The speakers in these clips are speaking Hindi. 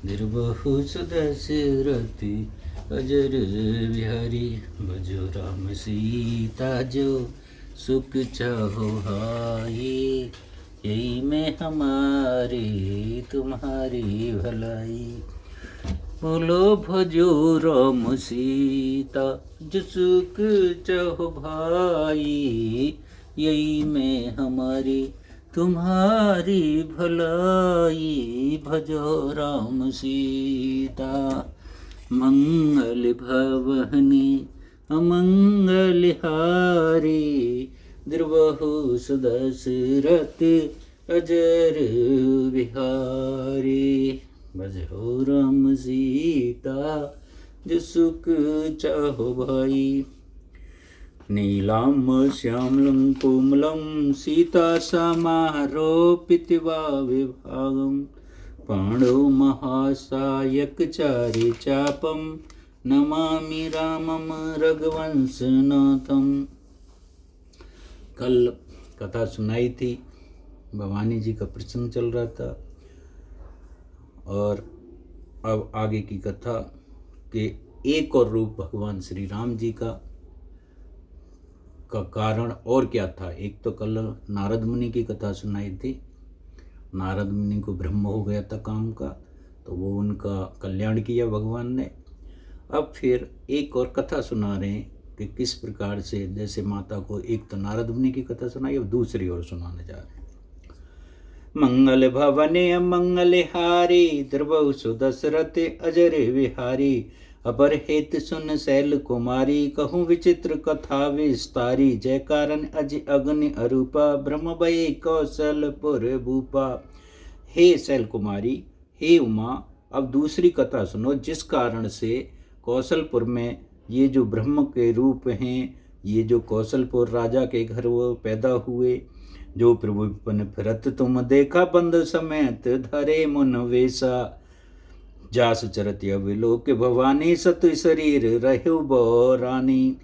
निर्बहु सुदशरथि अजर बिहारी। भजो राम सीता जो सुख चाहो भाई। यही में हमारी तुम्हारी भलाई। बोलो भजो राम सीता जो सुख चाहो भाई। यही में हमारी तुम्हारी भलाई। भजो राम सीता। मंगल भवनी अमंगल हारी। द्रवहु सुदशरथ अजर बिहारी। भजो राम सीता जो सुख चाहो भाई। नीलाम श्यामलं कोमलं सीता समारोपित्वा विभागं। पाणौ महासायकचारी चापं नमामि रामं रघुवंशनाथं। कल कथा सुनाई थी, भवानी जी का प्रसंग चल रहा था और अब आगे की कथा के एक और रूप भगवान श्री राम जी का कारण और क्या था। एक तो कल नारद मुनि की कथा सुनाई थी। नारद मुनि को ब्रह्म हो गया था काम का, तो वो उनका कल्याण किया भगवान ने। अब फिर एक और कथा सुना रहे हैं कि किस प्रकार से, जैसे माता को एक तो नारद मुनि की कथा सुनाई, अब दूसरी ओर सुनाने जा रहे हैं। मंगल भवने मंगल हारी। द्रवहु सुदशरथ अजर विहारी। अपर हेत सुन शैल कुमारी। कहूँ विचित्र कथा विस्तारी। जय कारण अज अग्नि अरूपा। ब्रह्म भय कौशलपुर भूपा। हे शैल कुमारी, हे उमा, अब दूसरी कथा सुनो, जिस कारण से कौशलपुर में ये जो ब्रह्म के रूप हैं, ये जो कौशलपुर राजा के घर वो पैदा हुए। जो प्रभु विपिन फिरत तुम देखा। बंद समेत धरे मुन वेशा। जास चरत अविलोक भवानी। सत शरीर रहु रानी।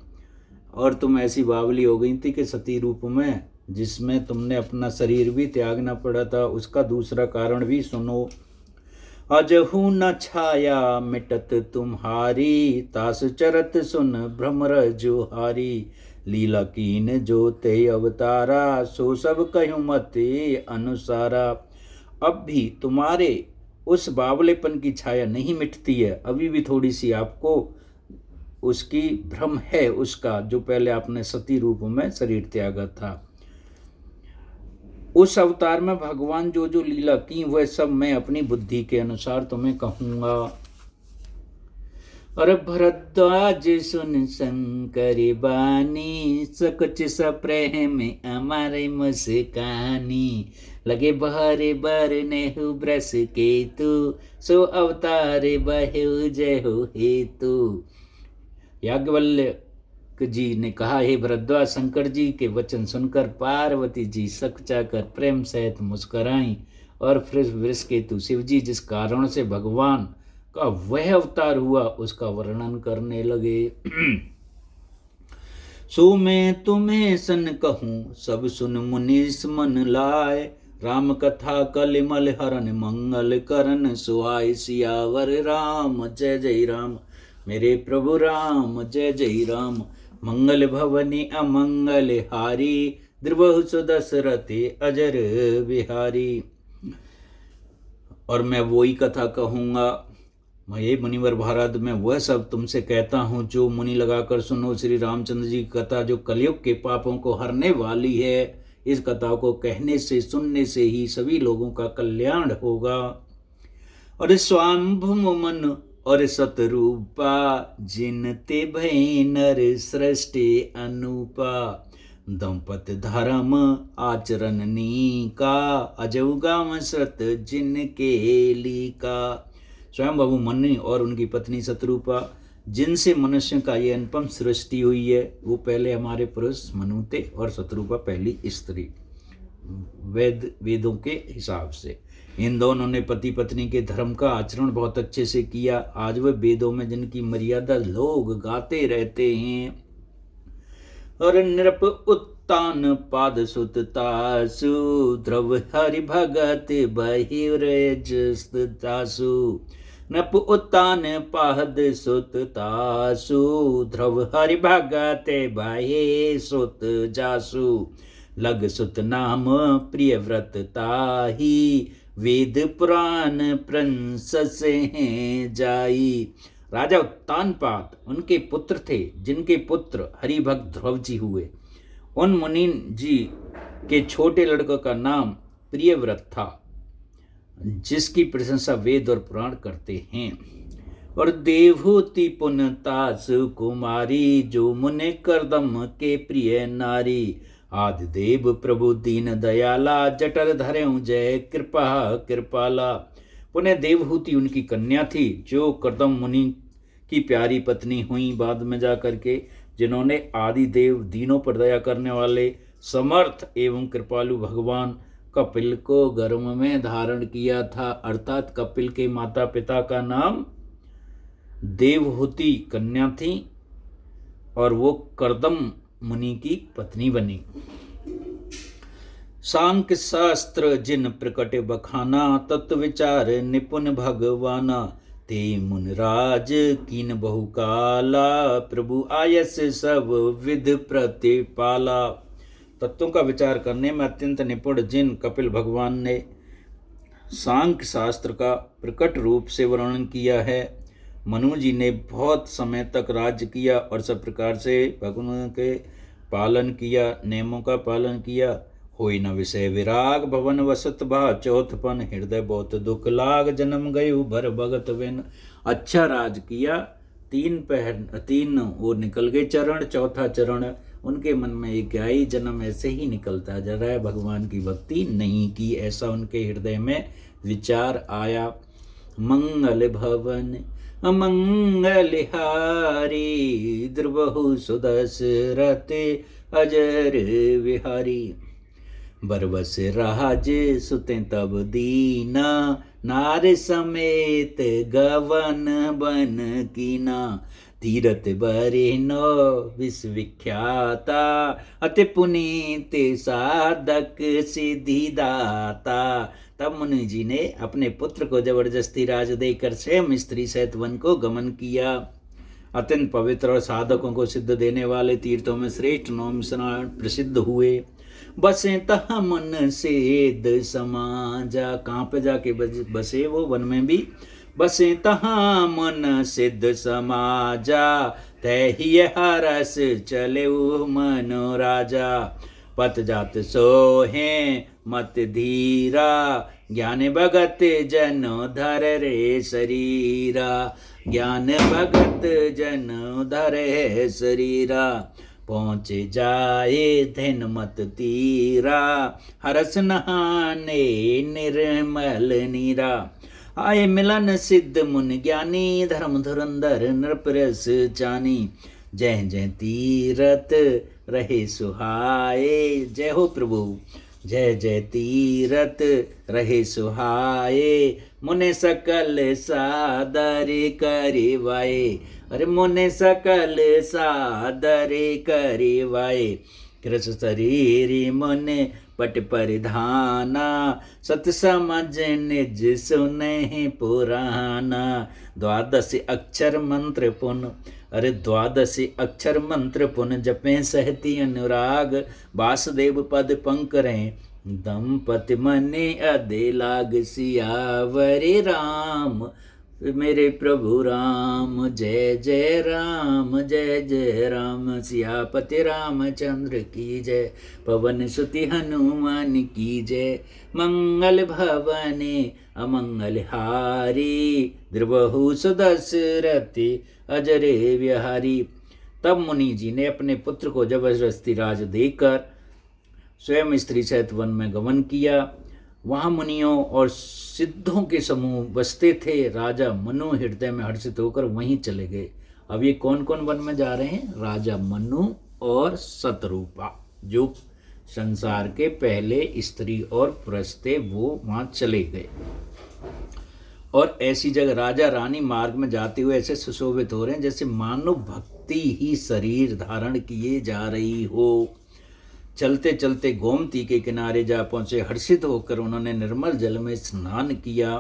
और तुम ऐसी बावली हो गई थी कि सती रूप में, जिसमें तुमने अपना शरीर भी त्यागना पड़ा था। उसका दूसरा कारण भी सुनो। अजहू न छाया मिटत तुम्हारी। तास चरत सुन भ्रमर जुहारी। लीला कीन जो ते अवतारा। सो सब कहूँ मते अनुसारा। अब भी तुम्हारे उस बावलेपन की छाया नहीं मिटती है। अभी भी थोड़ी सी आपको उसकी भ्रम है, उसका जो पहले आपने सती रूप में शरीर त्यागा था। उस अवतार में भगवान जो जो लीला की वह सब मैं अपनी बुद्धि के अनुसार तुम्हें कहूँगा। और भरद्वाज सुन शंकर बानी। सकुच सप्रेम हमारे मुस्कानी। लगे बहरे बर नेहु ब्रस केतु। सो अवतार बहु जय हो हेतु। याज्ञवल्क्य जी ने कहा, हे भरद्वाज, शंकर जी के वचन सुनकर पार्वती जी सकचाकर प्रेम सहित मुस्कराई। और फिर वृषकेतु शिव जी जिस कारण से भगवान का वह अवतार हुआ उसका वर्णन करने लगे। सो मैं तुम्हें सन कहूँ सब सुन मुनीस मन लाए। राम कथा कलिमल हरन मंगल करन सुहाय। सियावर राम जय जय राम। मेरे प्रभु राम जय जय राम। मंगल भवनी अमंगल हारी। द्रवहु सुदशरथि अजर बिहारी। और मैं वही कथा कहूँगा, ये मुनिवर भारत में वह सब तुमसे कहता हूँ जो मुनि लगाकर सुनो। श्री रामचंद्र जी की कथा जो कलयुग के पापों को हरने वाली है। इस कथा को कहने से, सुनने से ही सभी लोगों का कल्याण होगा। और स्वाम्भुम मन और सतरूपा। जिन ते भय नर सृष्टि अनूपा। दंपत धर्म आचरण नीका। अजऊ गाम सत जिनके लीका। स्वयं बाबू मनु और उनकी पत्नी शत्रुपा, जिनसे मनुष्य का ये अनुपम सृष्टि हुई है, वो पहले हमारे पुरुष मनु थे और शत्रुपा पहली स्त्री वेदों के हिसाब से। इन दोनों ने पति पत्नी के धर्म का आचरण बहुत अच्छे से किया। आज वह वेदों में जिनकी मर्यादा लोग गाते रहते हैं। और नृप उत्तान पाद सुततासु। ध्रुव हरि भगत बहिर्जस्तासु। नप उत्तान पाहद सुत तासु, ध्रुव हरि भगते बाहे सुत जासु, लग सुत नाम प्रिय व्रत ताही, वेद पुराण प्रंससे हैं जाई। राजा उत्तानपाद उनके पुत्र थे, जिनके पुत्र हरिभक्त ध्रुव जी हुए। उन मुनि जी के छोटे लड़कों का नाम प्रियव्रत था, जिसकी प्रशंसा वेद और पुराण करते हैं। और देवहूति पुनतास कुमारी, जो मुनि करदम के प्रिय नारी। आदि देव प्रभु दीन दयाला, जटर धरे जय कृपा कृपाला। पुनः देवहूति उनकी कन्या थी, जो करदम मुनि की प्यारी पत्नी हुई बाद में जा करके, जिन्होंने आदि देव दीनों पर दया करने वाले समर्थ एवं कृपालु भगवान कपिल को गर्भ में धारण किया था। अर्थात कपिल के माता पिता का नाम देवहूति कन्या थी और वो करदम मुनि की पत्नी बनी। सांख्य शास्त्र जिन प्रकट बखाना, तत्व विचार निपुण भगवाना। ते मुनराज कीन बहुकाला, प्रभु आयस सब विध प्रतिपाला। तत्वों का विचार करने में अत्यंत निपुण जिन कपिल भगवान ने सांख्य शास्त्र का प्रकट रूप से वर्णन किया है। मनु जी ने बहुत समय तक राज्य किया और सब प्रकार से भगवान के पालन किया, नियमों का पालन किया। होई न विषय विराग, भवन वसत भा चौथपन, हृदय बहुत दुख लाग, जन्म गयु भर भगत बिन। अच्छा राज किया, तीन वो निकल गए चरण, चौथा चरण उनके मन में एक आई, जन्म ऐसे ही निकलता जा रहा है, भगवान की भक्ति नहीं की, ऐसा उनके हृदय में विचार आया। मंगल भवन अमंगलहारी, द्रुबहु सुदशरथे अजर विहारी। बरबस राज सुते तब दीना, नार समेत गवन बन कीना। तीरथ बरेनो विश्वविख्याता, अति पुनीत साधक सिद्धिदाता। तब मुनि जी ने अपने पुत्र को जबरदस्ती राज देकर स्वयं स्त्री सहित वन को गमन किया। अत्यंत पवित्र और साधकों को सिद्ध देने वाले तीर्थों में श्रेष्ठ नौम स्नान प्रसिद्ध हुए। बसे तह मन सेद समाजा, कहाँ पे जाके बसे वो वन में भी। बसे तहाँ मन सिद्ध समाजा, तहि हरस चले मनो राजा। पत जात सोहे मत धीरा, ज्ञान भगत जन धर रे शरीरा। ज्ञान भगत जन धरे शरीरा, पहुँचे जाए धन मत तीरा। हरस नहाने निर्मल नीरा। आए मिलन सिद्ध मुनि ज्ञानी, धर्म धुरंधर नृपरस जानी। जय जय तीरथ रहे सुहाए। जय हो प्रभु, जय जय तीरथ रहे सुहाए। मुने सकल सादर करिवाए। अरे मुने सकल सादर करिवाए। कृष शरीरी मुने पट परिधाना, सत समझ निज सुने पुराना। द्वादश अक्षर मंत्र पुन, अरे द्वादश अक्षर मंत्र पुन जपे सहती अनुराग। वासुदेव पद पंकरें दंपति मने अदे लाग। सियावरे राम मेरे प्रभु राम, जय जय राम जय जय राम। सियापति रामचंद्र की जय, पवन सुति हनुमान की जय। मंगल भवने अमंगल हारी, द्रुबहु सुदशरथे अजरे विहारी। तब मुनि जी ने अपने पुत्र को जबरदस्ती राज देकर स्वयं स्त्री सहित वन में गमन किया। वहाँ मुनियों और सिद्धों के समूह बसते थे। राजा मनु हृदय में हर्षित होकर वहीं चले गए। अब ये कौन कौन वन में जा रहे हैं? राजा मनु और शतरूपा, जो संसार के पहले स्त्री और पुरुष थे, वो वहाँ चले गए। और ऐसी जगह राजा रानी मार्ग में जाते हुए ऐसे सुशोभित हो रहे हैं जैसे मानव भक्ति ही शरीर धारण किए जा रही हो। चलते चलते गोमती के किनारे जा पहुँचे। हर्षित होकर उन्होंने निर्मल जल में स्नान किया।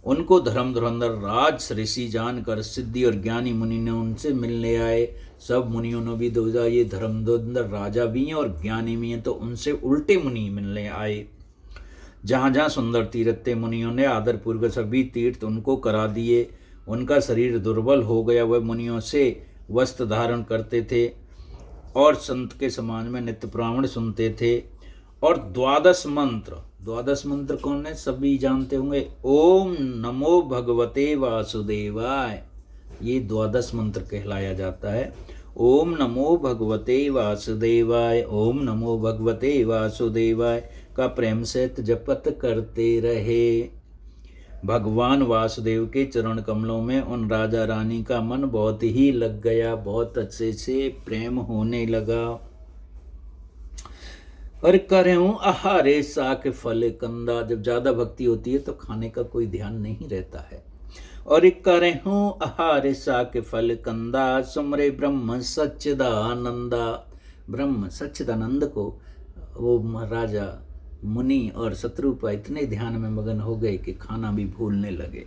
उनको धर्म धुरंधर राज ऋषि जानकर सिद्धि और ज्ञानी मुनि ने उनसे मिलने आए। सब मुनियों ने भी दोजा ये धर्म धुरंधर राजा भी हैं और ज्ञानी भी हैं, तो उनसे उल्टे मुनि मिलने आए। जहाँ जहाँ सुंदर तीर्थ थे, मुनियों ने आदरपूर्वक सभी तीर्थ उनको करा दिए। उनका शरीर दुर्बल हो गया, वह मुनियों से वस्त्र धारण करते थे और संत के समाज में नित्य ब्राह्मण सुनते थे। और द्वादश मंत्र कौन है, सभी जानते होंगे। ओम नमो भगवते वासुदेवाय, ये द्वादश मंत्र कहलाया जाता है। ओम नमो भगवते वासुदेवाय, ओम नमो भगवते वासुदेवाय का प्रेम से जपत करते रहे। भगवान वासुदेव के चरण कमलों में उन राजा रानी का मन बहुत ही लग गया, बहुत अच्छे से प्रेम होने लगा। और करूं आहारे साक फल कंदा, जब ज्यादा भक्ति होती है तो खाने का कोई ध्यान नहीं रहता है। और करूं आहारे साक फल कंदा, सुमरे ब्रह्म सच्चिदानंदा। ब्रह्म सच्चिदानंद को वो महाराजा मुनि और शत्रुपा इतने ध्यान में मगन हो गए कि खाना भी भूलने लगे।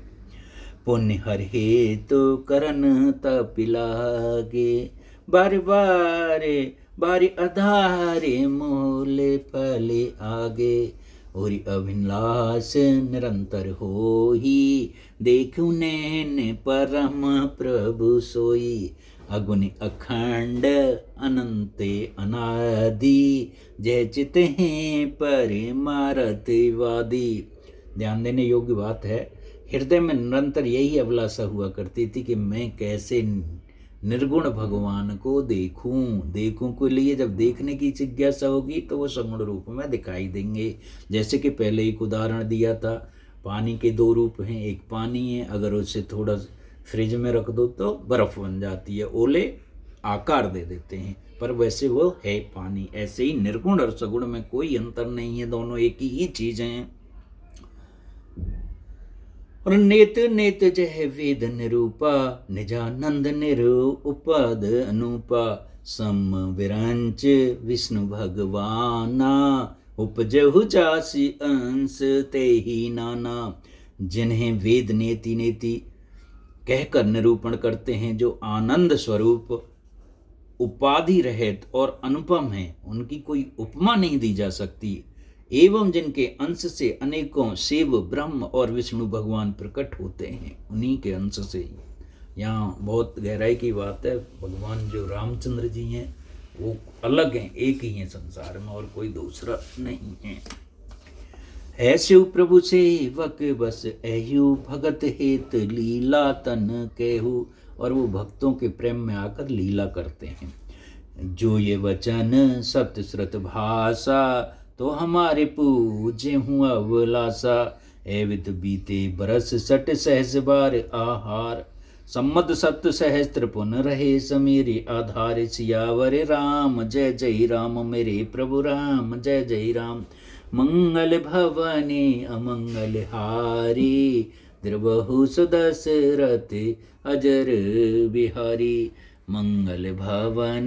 पुण्य हरे तो करन तपिलागे, बारे बारे बारी आधारे मोले फले आगे। और अभिलाष निरंतर हो ही, देखू नैन परम प्रभु सोई। अगुनि अखंड अनंते अनादि, जय चित हैं परमारथवादी। ध्यान देने योग्य बात है। हृदय में निरंतर यही अभिलाषा हुआ करती थी कि मैं कैसे निर्गुण भगवान को देखूं के लिए जब देखने की जिज्ञासा होगी तो वो सगुण रूप में दिखाई देंगे। जैसे कि पहले एक उदाहरण दिया था, पानी के दो रूप हैं। एक पानी है, अगर उसे थोड़ा फ्रिज में रख दो तो बर्फ बन जाती है, ओले आकार दे देते हैं, पर वैसे वो है पानी। ऐसे ही निर्गुण और सगुण में कोई अंतर नहीं है, दोनों एक ही चीज हैं। और नेत नेत जय वेद निरूपा, निजानंद निरूपद अनुपा। सम विरंच विष्णु भगवाना, उपजहु जासी अंश ते ही नाना। जिन्हें वेद नेति नेति कहकर निरूपण करते हैं, जो आनंद स्वरूप उपाधि रहित और अनुपम है, उनकी कोई उपमा नहीं दी जा सकती। एवं जिनके अंश से अनेकों शिव ब्रह्म और विष्णु भगवान प्रकट होते हैं, उन्हीं के अंश से ही। यहाँ बहुत गहराई की बात है। भगवान जो रामचंद्र जी हैं वो अलग हैं, एक ही हैं संसार में, और कोई दूसरा नहीं है। है शिव प्रभु सेवक बस ऐहु, भगत हेत लीला तन केहू। और वो भक्तों के प्रेम में आकर लीला करते हैं। जो ये वचन सत्य श्रुत भाषा, तो हमारे पूज्य हूँ अवलासा। एवित बीते बरस सट सहज बार आहार, सम्मत सत्य सहस्त्र पुन रहे समीरे आधार। सियावर राम जय जय राम, मेरे प्रभु राम जय जय राम। मंगल भवने अमंगल हारी, द्रवहु सुदशरथ अजर बिहारी। मंगल भवन